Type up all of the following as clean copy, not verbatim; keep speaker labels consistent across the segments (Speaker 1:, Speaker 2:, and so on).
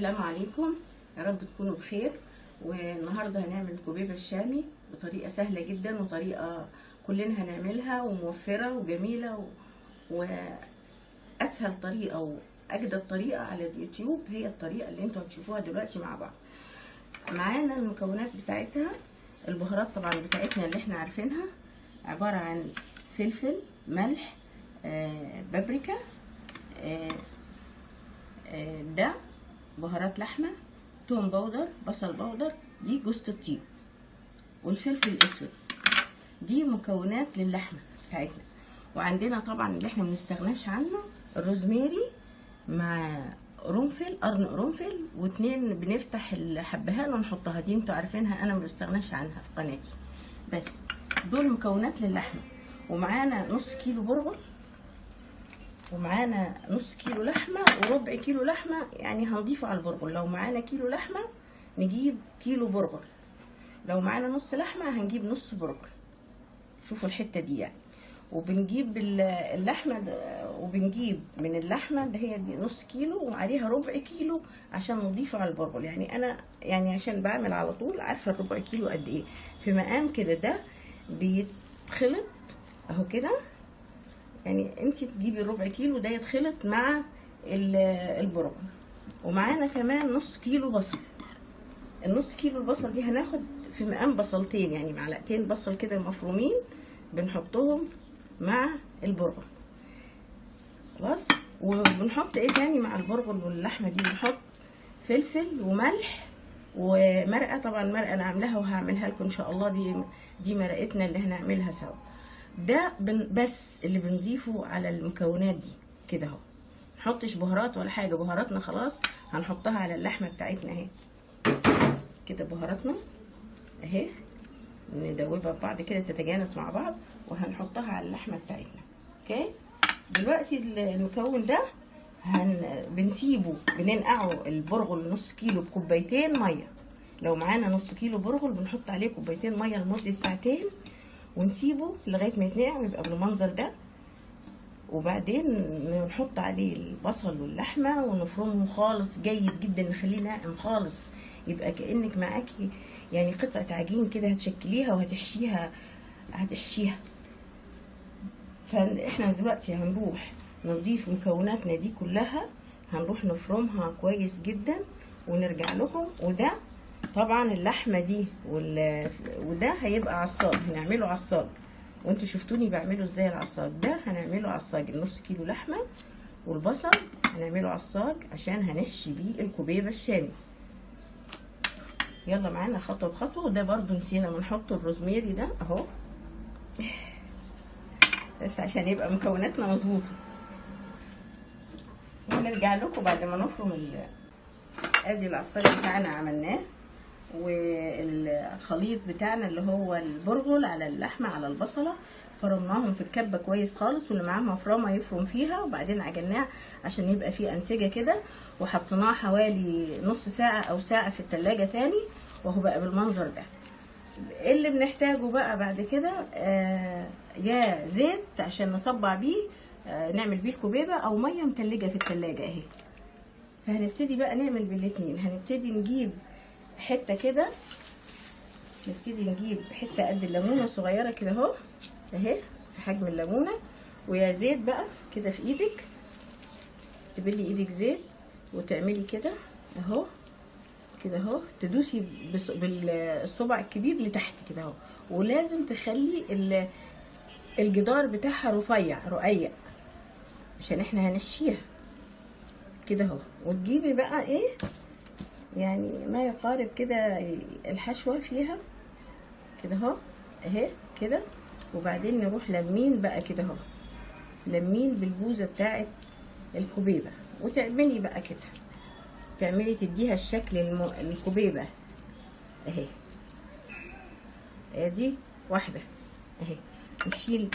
Speaker 1: السلام عليكم، يا رب تكونوا بخير. والنهارده هنعمل الكوبيبه الشامي بطريقه سهله جدا وطريقه كلنا هنعملها وموفره وجميله واسهل طريقه واجدد طريقه على اليوتيوب. هي الطريقه اللي انتوا هتشوفوها دلوقتي مع بعض. معانا المكونات بتاعتها، البهارات طبعا بتاعتنا اللي احنا عارفينها، عباره عن فلفل، ملح، بابريكا، ده بهارات لحمه، توم باودر، بصل باودر، دي جوز الطيب والفلفل الاسود. دي مكونات للحمه بتاعتنا. وعندنا طبعا اللي احنا منستغناش عنه الروزميري مع قرنفل، قرن قرنفل، واتنين بنفتح الحبهان ونحطها. دي انتوا عارفينها، انا منستغناش عنها في قناتي. بس دول مكونات للحمه. ومعانا نص كيلو برغل، ومعانا نص كيلو لحمه وربع كيلو لحمه، يعني هنضيفه على البرغل. لو معانا كيلو لحمه نجيب كيلو برغل، لو معانا نص لحمه هنجيب نص برغل. شوفوا الحته دي يعني. وبنجيب اللحمه وبنجيب من اللحمه ده هي دي نص كيلو وعليها ربع كيلو عشان نضيفه على البرغل. يعني انا يعني عشان بعمل على طول عارفه الربع كيلو قد ايه في مقام كده. ده بيتخلط اهو كده، يعني انت تجيبي الربع كيلو ده يتخلط مع البرغل. ومعانا كمان نص كيلو بصل. النص كيلو البصل دي هناخد في مقام بصلتين، يعني معلقتين بصل كده مفرومين بنحطهم مع البرغل. خلاص. وبنحط ايه تاني مع البرغل واللحمه دي؟ بنحط فلفل وملح ومرقه. طبعا مرقه انا عاملاها وهعملها لكم ان شاء الله. دي مرقتنا اللي هنعملها سوا. ده بس اللي بنضيفه على المكونات دي كده اهو. نحطش بهارات ولا حاجه، بهاراتنا خلاص هنحطها على اللحمه بتاعتنا اهي كده. بهاراتنا اهي ندوبها ببعض كده تتجانس مع بعض، وهنحطها على اللحمه بتاعتنا. اوكي. دلوقتي المكون ده بنسيبه، بننقعه البرغل نص كيلو بكوبايتين ميه. لو معانا نص كيلو برغل بنحط عليه كوبايتين ميه لمده ساعتين، ونسيبه لغايه ما يتنقع ويبقى بالمنظر ده. وبعدين نحط عليه البصل واللحمه ونفرمه خالص جيد جدا، نخليه ناعم خالص، يبقى كانك معاكي يعني قطعه عجين كده هتشكليها وهتحشيها. فاحنا دلوقتي هنروح نضيف مكوناتنا دي كلها، هنروح نفرمها كويس جدا ونرجع لكم. وده طبعا اللحمه دي وده هيبقى عصاج، هنعمله عصاج. وانتوا شفتوني بعمله ازاي العصاج ده. هنعمله عصاج النص كيلو لحمه والبصل، هنعمله عصاج عشان هنحشي بيه الكوبيبه الشامي. يلا معانا خطوه بخطوه. وده برضو نسينا بنحط الروزميري ده اهو، بس عشان يبقى مكوناتنا مظبوطه. ونرجع لكم بعد ما نفرم ادي العصاج بتاعنا عملناه، والخليط بتاعنا اللي هو البرغل على اللحمه على البصله فرمناهم في الكبه كويس خالص، واللي معاه مفرمه يفرم فيها. وبعدين عجناه عشان يبقى فيه انسجه كده، وحطيناه حوالي نص ساعه او ساعه في التلاجة تاني، وهو بقى بالمنظر ده. اللي بنحتاجه بقى بعد كده يا زيت عشان نصبع بيه نعمل بيه الكوبيبه، او ميه متلجه في التلاجة اهي. فهنبتدي بقى نعمل بالاتنين. هنبتدي نجيب حته كده، نبتدي نجيب حته قد الليمونه صغيره كده اهو، اهي في حجم الليمونه. ويا زيت بقى كده في ايدك، تبلي ايدك زيت وتعملي كده اهو كده اهو، تدوسي بالصبع الكبير لتحت كده اهو. ولازم تخلي الجدار بتاعها رقيق عشان احنا هنحشيها كده اهو. وتجيبي بقى ايه يعني ما يقارب كده الحشوه فيها كده اهو اهي كده. وبعدين نروح لمين بقى كده اهو، لمين بالبوزه بتاعت الكوبيبه، وتعملي بقى كده، تعملي تديها الشكل الكوبيبه اهي. ادي واحده اهي. نشيل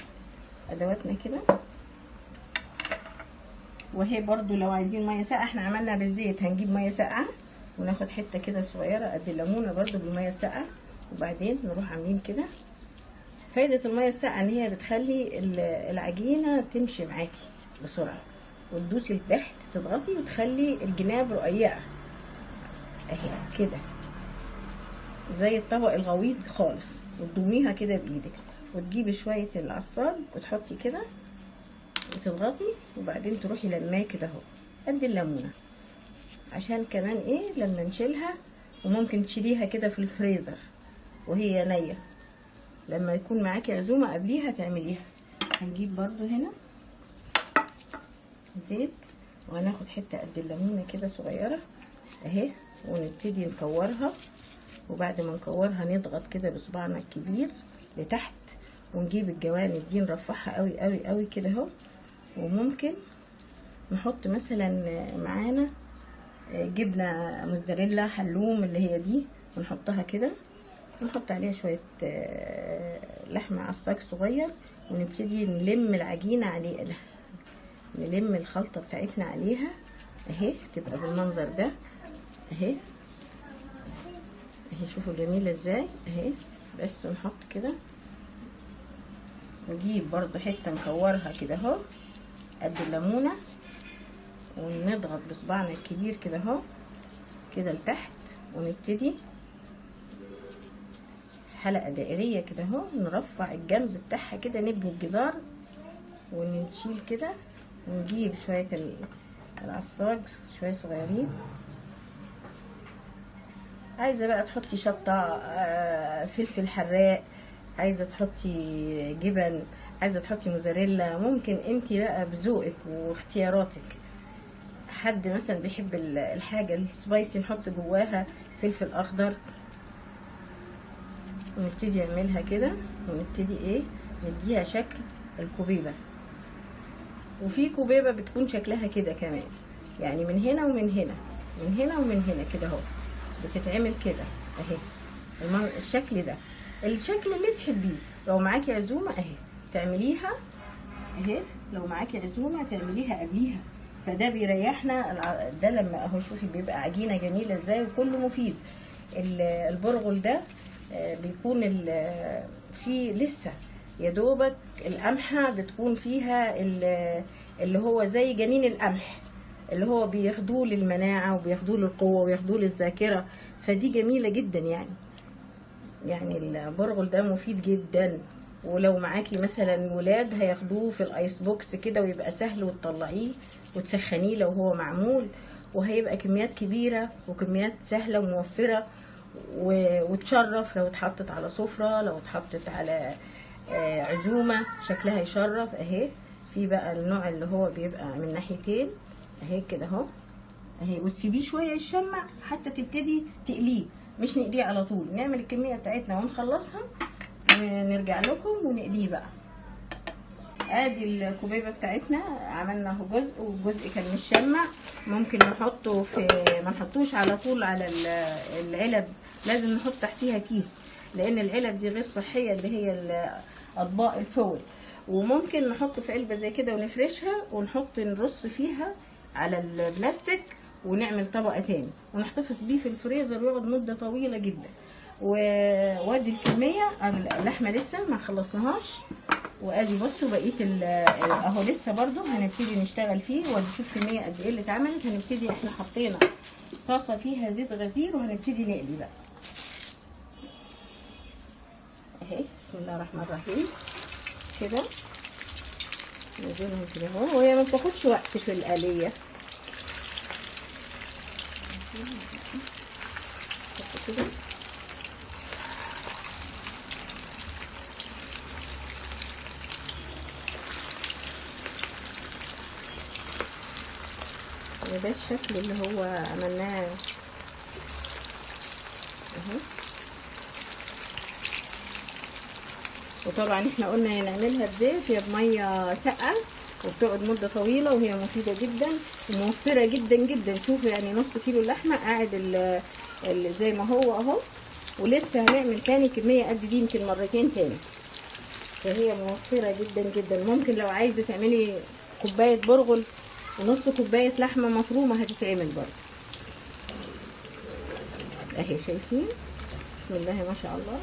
Speaker 1: ادواتنا كده، وهي برضو لو عايزين ميه ساقعه، احنا عملنا بالزيت، هنجيب ميه ساقعه وناخد حته كده صغيره قد الليمونه برضو بالميه الساقعه. وبعدين نروح عاملين كده. فايده الميه الساقعه ان هي بتخلي العجينه تمشي معاكي بسرعه، وتدوسي لتحت تضغطي وتخلي الجناب رقيقه اهي كده زي الطبق الغويط خالص، وتضميها كده بايدك، وتجيبي شويه العصاج وتحطي كده وتضغطي، وبعدين تروحي لماه كده اهو قد الليمونه، عشان كمان ايه لما نشيلها. وممكن تشيليها كده في الفريزر وهي نيه، لما يكون معاكي عزومه قبليها تعمليها. هنجيب برضو هنا زيت، وهناخد حته قد الليمونه كده صغيره اهي، ونبتدي نكورها. وبعد ما نكورها نضغط كده بصباعنا الكبير لتحت، ونجيب الجوانب دي نرفعها قوي قوي قوي كده اهو. وممكن نحط مثلا معانا جبنه موتزاريلا حلوم اللي هي دي، ونحطها كده، ونحط عليها شويه لحمه عصاج صغير، ونبتدي نلم العجينه عليه ده، نلم الخلطه بتاعتنا عليها اهي، تبقى بالمنظر ده اهي اهي. شوفوا جميله ازاي اهي. بس ونحط كده، نجيب برضو حته نكورها كده اهو قد الليمونه، ونضغط بصباعنا الكبير كده اهو كده لتحت، ونبتدي حلقه دائريه كده اهو، نرفع الجنب بتاعها كده، نبني الجدار، ونشيل كده، ونجيب شويه العصاج شويه صغيرين. عايزه بقى تحطي شطه، فلفل حراق، عايزه تحطي جبن، عايزه تحطي موزاريلا، ممكن انت بقى بذوقك واختياراتك. حد مثلا بيحب الحاجه السبايسي نحط جواها فلفل اخضر، ونبتدي نعملها كده، ونبتدي ايه نديها شكل الكوبيبه. وفي كوبيبه بتكون شكلها كده كمان، يعني من هنا ومن هنا، من هنا ومن هنا كده اهو، بتتعمل كده اهي. الشكل ده الشكل اللي تحبيه. لو معاكي عزومه اهي تعمليها اهي، لو معاكي عزومه تعمليها قبليها، فده بيريحنا. ده لما اهو شوفي بيبقى عجينه جميله ازاي، وكله مفيد. البرغل ده بيكون فيه لسه يا دوبك القمحه بتكون فيها اللي هو زي جنين القمح، اللي هو بياخدوه للمناعه وبياخدوه للقوه وبياخدوه للذاكره، فدي جميله جدا يعني البرغل ده مفيد جدا. ولو معاكي مثلا ولاد هياخدوه في الايس بوكس كده، ويبقى سهل وتطلعيه وتسخنيه لو هو معمول، وهيبقى كميات كبيره وكميات سهله وموفره، وتشرف لو اتحطت على سفره، لو اتحطت على عزومه شكلها يشرف اهي. في بقى النوع اللي هو بيبقى من ناحيتين اهي كده اهو اهي، وتسيبيه شويه يشمع حتى تبتدي تقليه، مش نقليه على طول. نعمل الكميه بتاعتنا ونخلصها ونرجع لكم ونقليه بقى. ادي الكوبيبه بتاعتنا عملنا اهو جزء، والجزء كان مشمع. ممكن نحطه في، ما نحطوش على طول على العلب، لازم نحط تحتيها كيس، لان العلب دي غير صحيه اللي هي اطباق الفول. وممكن نحطه في علبه زي كده ونفرشها، ونحط نرص فيها على البلاستيك، ونعمل طبقه تاني ونحتفظ بيه في الفريزر ويقعد مده طويله جدا. وادي الكميه، اللحمه لسه ما خلصناهاش، وادي بصوا بقيه اهو لسه برضو هنبتدي نشتغل فيه. وادي شوف الكميه قد ايه اللي اتعملت. هنبتدي احنا حطينا طاسه فيها زيت غزير، وهنبتدي نقلي بقى اهي. بسم الله الرحمن الرحيم كده نزلهم كده اهو، وهي ما بتاخدش وقت في القليه كده. وده الشكل اللي هو عملناه اهو. وطبعا احنا قلنا نعملها بزيت يا بميه ساقعه، وبتقعد مده طويله، وهي مفيده جدا وموفره جدا جدا. شوفوا يعني نص كيلو اللحمه قاعد زي ما هو اهو، ولسه هنعمل تاني كميه قد دي يمكن مرتين تاني، فهي موفره جدا جدا. ممكن لو عايزه تعملي كوبايه برغل ونص كوبايه لحمه مفرومه هتتعمل برضه اهي. شايفين بسم الله ما شاء الله.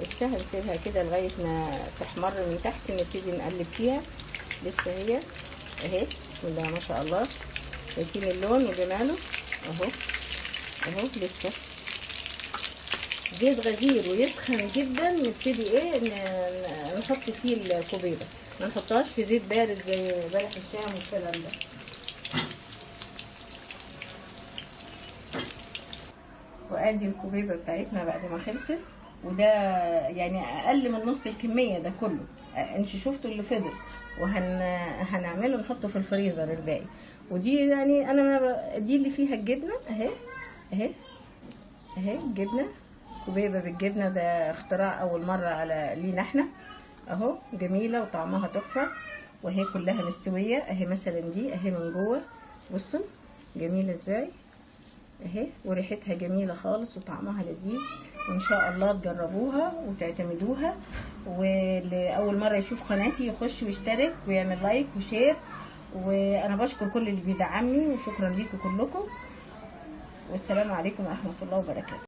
Speaker 1: لسه هنسيبها كده لغايه ما تحمر من تحت، نبتدي نقلب فيها. لسه هي اهي بسم الله ما شاء الله، شايفين اللون وجماله اهو اهو. لسه زيت غزير ويسخن جدا، نبتدي ايه نحط فيه الكوبيبه، ما نحطهاش في زيت بارد زي بلح الشام والكلام ده. وادي الكوبيبه بتاعتنا بعد ما خلصت، وده يعني اقل من نص الكميه ده كله، انت شفتوا اللي فضل، هنعمله نحطه في الفريزر الباقي. ودي يعني انا دي اللي فيها الجبنه اهي اهي اهي، الجبنه كوبيبه بالجبنه، ده اختراع اول مره على لينا احنا اهو، جميله وطعمها تحفه، وهي كلها مستويه اهي. مثلا دي اهي من جوه بصوا جميله ازاي اهي، وريحتها جميله خالص وطعمها لذيذ، وان شاء الله تجربوها وتعتمدوها. واللي اول مره يشوف قناتي يخش ويشترك ويعمل لايك وشير، وانا بشكر كل اللي بيدعمني، وشكرا ليكم كلكم، والسلام عليكم ورحمه الله وبركاته.